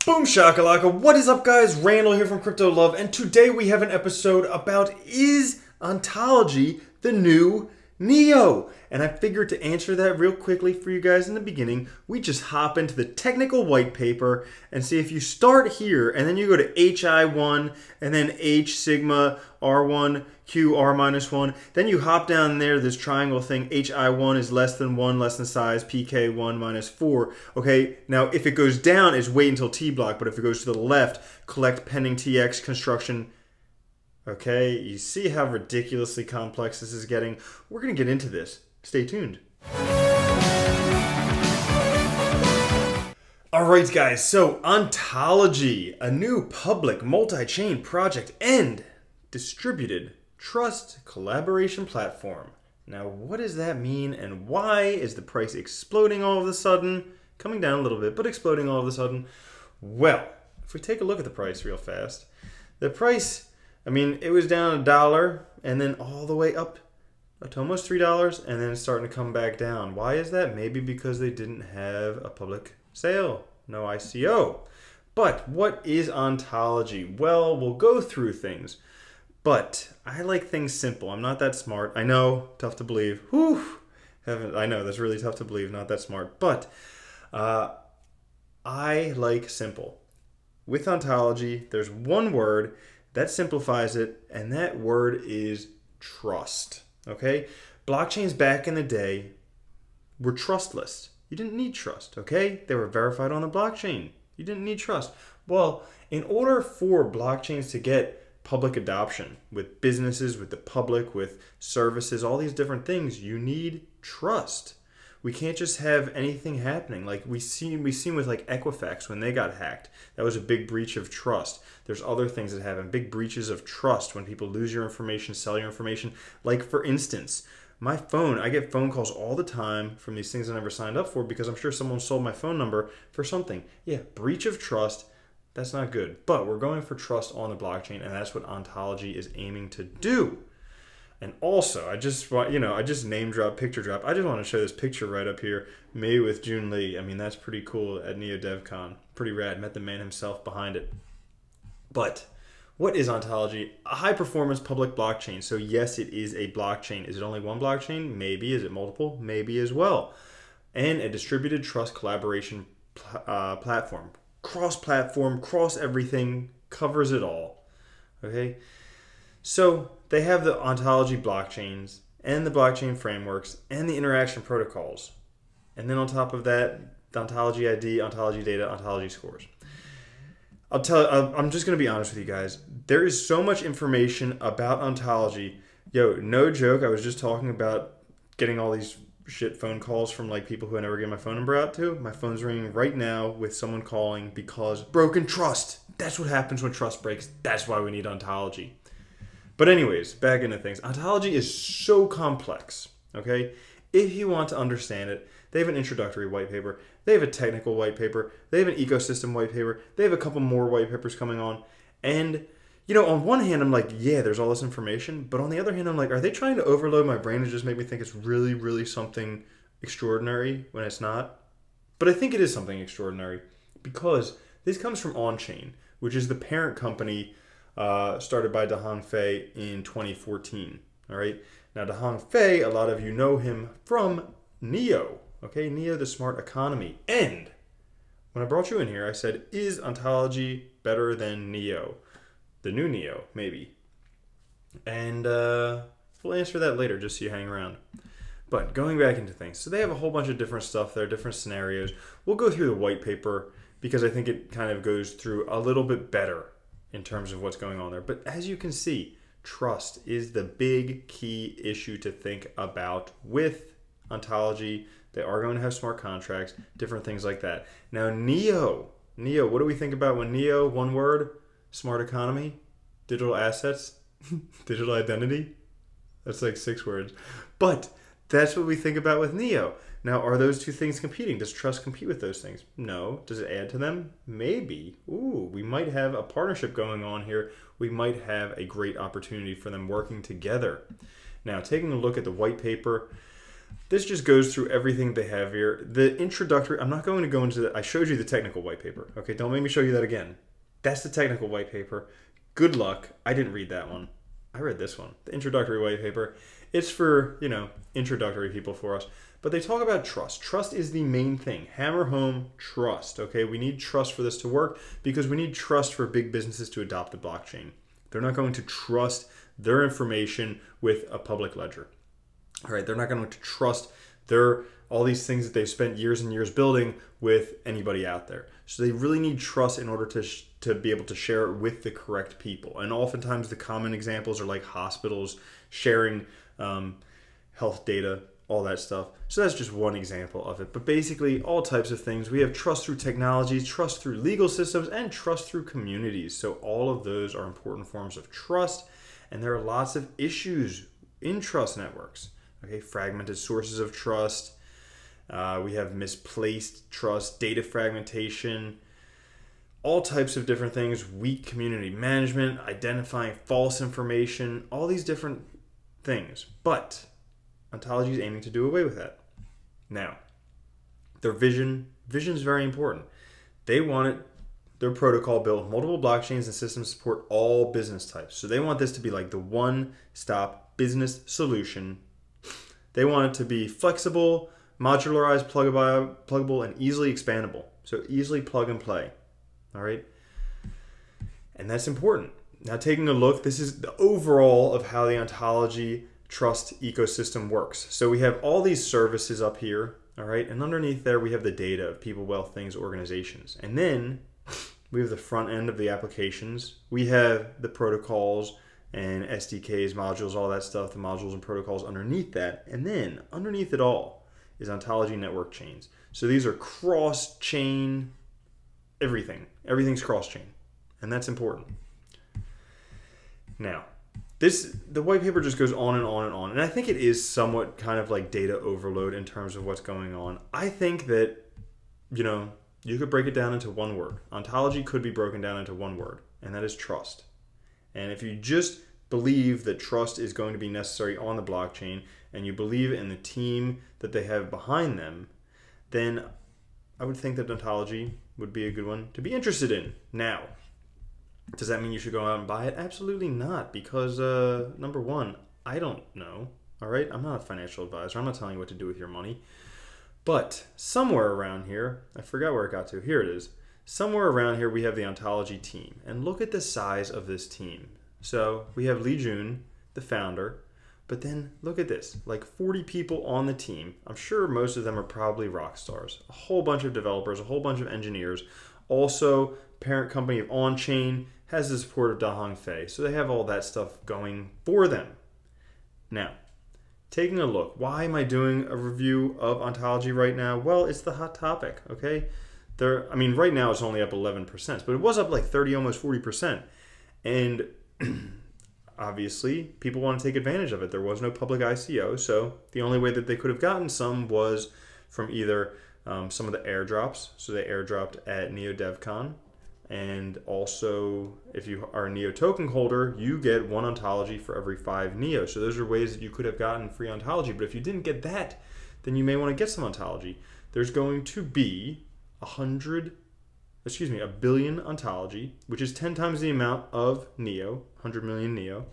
Boom shakalaka, what is up guys? Randall here from Crypto Love, and today we have an episode about is Ontology the new Neo? And I figured to answer that real quickly for you guys in the beginning, we just hop into the technical white paper and see if you start here and then you go to HI1 and then H sigma R1 Q R minus 1, then you hop down there, this triangle thing, HI1 is less than 1, less than size, PK1 minus 4. Okay, now if it goes down, it's wait until T block, but if it goes to the left, collect pending TX construction. Okay, you see how ridiculously complex this is getting? We're going to get into this. Stay tuned. Alright guys, so Ontology, a new public multi-chain project and distributed trust collaboration platform. Now what does that mean and why is the price exploding all of a sudden? Coming down a little bit, but exploding all of a sudden? Well, if we take a look at the price real fast, the price, I mean, it was down $1 and then all the way up to almost $3 and then it's starting to come back down. Why is that? Maybe because they didn't have a public sale, no ICO. But what is Ontology? Well, we'll go through things, but I like things simple. I'm not that smart. I know, tough to believe. Whew, I know, that's really tough to believe, not that smart. But I like simple. With Ontology, there's one word that simplifies it, and that word is trust. Okay? Blockchains back in the day were trustless. You didn't need trust, okay? They were verified on the blockchain. You didn't need trust. Well, in order for blockchains to get public adoption with businesses, with the public, with services, all these different things, you need trust. We can't just have anything happening. Like we've seen with like Equifax when they got hacked. That was a big breach of trust. There's other things that happen, big breaches of trust when people lose your information, sell your information. Like for instance, my phone, I get phone calls all the time from these things I never signed up for because I'm sure someone sold my phone number for something. Yeah, breach of trust, that's not good. But we're going for trust on the blockchain, and that's what Ontology is aiming to do. And also, I just name drop, picture drop. I just want to show this picture right up here, me with Jun Lee. I mean, that's pretty cool at Neo DevCon. Pretty rad. Met the man himself behind it. But what is Ontology? A high-performance public blockchain. So yes, it is a blockchain. Is it only one blockchain? Maybe. Is it multiple? Maybe as well. And a distributed trust collaboration platform. Cross-platform, cross-everything, covers it all. Okay? So they have the Ontology blockchains and the blockchain frameworks and the interaction protocols. And then on top of that, the Ontology ID, Ontology data, Ontology scores. I'm just going to be honest with you guys. There is so much information about Ontology. Yo, no joke. I was just talking about getting all these shit phone calls from like people who I never get my phone number out to. My phone's ringing right now with someone calling because broken trust. That's what happens when trust breaks. That's why we need Ontology. But anyways, back into things. Ontology is so complex, okay? If you want to understand it, they have an introductory white paper. They have a technical white paper. They have an ecosystem white paper. They have a couple more white papers coming on. And, you know, on one hand, I'm like, yeah, there's all this information. But on the other hand, I'm like, are they trying to overload my brain and just make me think it's really, really something extraordinary when it's not? But I think it is something extraordinary because this comes from OnChain, which is the parent company started by Dahong Fei in 2014. All right. Now, Dahong Fei, a lot of you know him from Neo. Okay, Neo, the smart economy. And when I brought you in here, I said, is Ontology better than Neo? The new Neo, maybe. And we'll answer that later, just so you hang around. But going back into things. So they have a whole bunch of different stuff there, different scenarios. We'll go through the white paper because I think it kind of goes through a little bit better in terms of what's going on there. But as you can see, trust is the big key issue to think about with Ontology. They are going to have smart contracts, different things like that. Now, Neo, what do we think about when Neo, one word, smart economy, digital assets, digital identity? That's like 6 words. But that's what we think about with Neo. Now, are those two things competing? Does trust compete with those things? No. Does it add to them? Maybe. Ooh, we might have a partnership going on here. We might have a great opportunity for them working together. Now, taking a look at the white paper, this just goes through everything they have here. The introductory, I'm not going to go into I showed you the technical white paper. Okay, don't make me show you that again. That's the technical white paper. Good luck. I didn't read that one. I read this one, the introductory white paper. It's for, introductory people for us. But they talk about trust. Trust is the main thing. Hammer home trust, okay? We need trust for this to work because we need trust for big businesses to adopt the blockchain. They're not going to trust their information with a public ledger. All right, they're not going to trust all these things that they've spent years and years building with anybody out there. So they really need trust in order to be able to share it with the correct people. And oftentimes the common examples are like hospitals sharing health data, all that stuff. So that's just one example of it. But basically all types of things. We have trust through technologies, trust through legal systems, and trust through communities. So all of those are important forms of trust. And there are lots of issues in trust networks. Okay, fragmented sources of trust. We have misplaced trust, data fragmentation, all types of different things, weak community management, identifying false information, all these different things. But Ontology is aiming to do away with that. Now, their vision is very important. They want their protocol built with multiple blockchains and systems support all business types. So they want this to be like the one-stop business solution. They want it to be flexible, modularized, pluggable, and easily expandable. So easily plug and play. All right. And that's important. Now taking a look, this is the overall of how the Ontology trust ecosystem works. So we have all these services up here. All right. And underneath there, we have the data of people, wealth, things, organizations. And then we have the front end of the applications. We have the protocols and SDKs, modules, all that stuff, the modules and protocols underneath that. And then underneath it all is Ontology network chains. So these are cross-chain everything. Everything's cross-chain. And that's important. Now, the white paper just goes on and on and on. And I think it is somewhat kind of like data overload in terms of what's going on. I think that, you could break it down into one word. Ontology could be broken down into one word, and that is trust. And if you just believe that trust is going to be necessary on the blockchain and you believe in the team that they have behind them, then I would think that Ontology would be a good one to be interested in. Now, does that mean you should go out and buy it? Absolutely not, because number one, I don't know. All right, I'm not a financial advisor. I'm not telling you what to do with your money. But somewhere around here, I forgot where it got to. Here it is. Somewhere around here, we have the Ontology team. And look at the size of this team. So we have Lee Jun, the founder. But then look at this, like 40 people on the team. I'm sure most of them are probably rock stars. A whole bunch of developers, a whole bunch of engineers. Also, parent company of OnChain has the support of Dahong Fei. So they have all that stuff going for them. Now, taking a look, why am I doing a review of Ontology right now? Well, it's the hot topic, okay? Right now it's only up 11%, but it was up like 30, almost 40%. And obviously, people want to take advantage of it. There was no public ICO, so the only way that they could have gotten some was from either some of the airdrops. So they airdropped at NeoDevCon. And also, if you are a Neo token holder, you get one Ontology for every 5 Neo. So those are ways that you could have gotten free Ontology. But if you didn't get that, then you may want to get some Ontology. There's going to be a billion Ontology, which is 10 times the amount of Neo, 100 million Neo.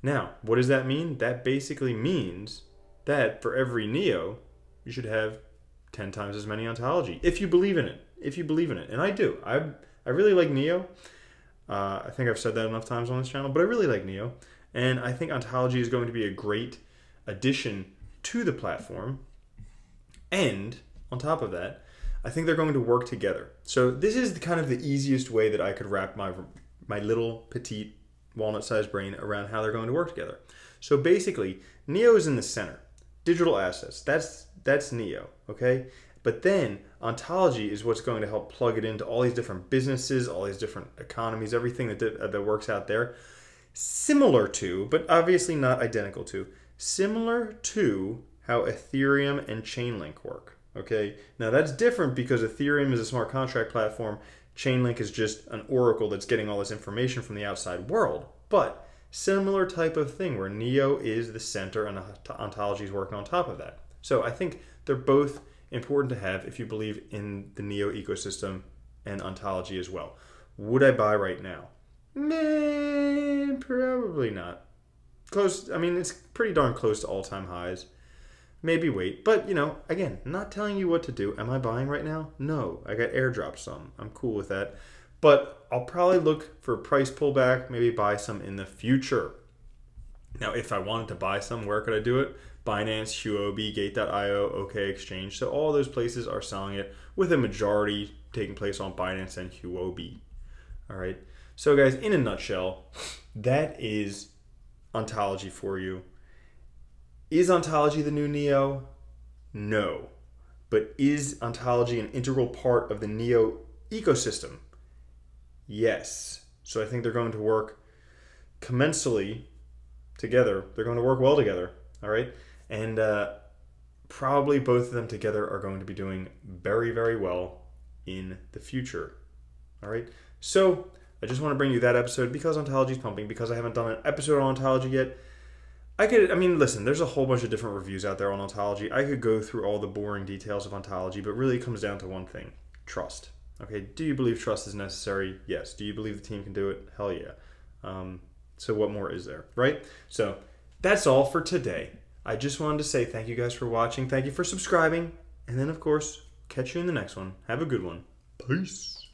Now, what does that mean? That basically means that for every Neo, you should have 10 times as many Ontology, if you believe in it. If you believe in it. And I do. I really like Neo. I think I've said that enough times on this channel, but I really like Neo. And I think Ontology is going to be a great addition to the platform. And on top of that, I think they're going to work together. So this is kind of the easiest way that I could wrap my little petite walnut-sized brain around how they're going to work together. So basically, Neo is in the center. Digital assets, that's Neo, okay? But then Ontology is what's going to help plug it into all these different businesses, all these different economies, everything that works out there. Similar to, but obviously not identical to, similar to how Ethereum and Chainlink work. Okay, now that's different because Ethereum is a smart contract platform. Chainlink is just an oracle that's getting all this information from the outside world. But similar type of thing where Neo is the center and Ontology is working on top of that. So I think they're both important to have if you believe in the Neo ecosystem and ontology as well. Would I buy right now? Meh, probably not. Close. I mean, it's pretty darn close to all-time highs. Maybe wait. But, again, not telling you what to do. Am I buying right now? No. I got airdropped some. I'm cool with that. But I'll probably look for a price pullback, maybe buy some in the future. Now, if I wanted to buy some, where could I do it? Binance, Huobi, Gate.io, OK Exchange. So all those places are selling it, with a majority taking place on Binance and Huobi. All right. So, guys, in a nutshell, that is ontology for you. Is ontology the new Neo? No. But is ontology an integral part of the Neo ecosystem? Yes. So I think they're going to work commensally together. They're going to work well together. All right. And probably both of them together are going to be doing very, very well in the future. All right. So I just want to bring you that episode because ontology is pumping, because I haven't done an episode on ontology yet. Listen, there's a whole bunch of different reviews out there on ontology. I could go through all the boring details of ontology, but really it comes down to one thing: trust. Okay, do you believe trust is necessary? Yes. Do you believe the team can do it? Hell yeah. So what more is there, right? So that's all for today. I just wanted to say thank you guys for watching. Thank you for subscribing. And then, of course, catch you in the next one. Have a good one. Peace.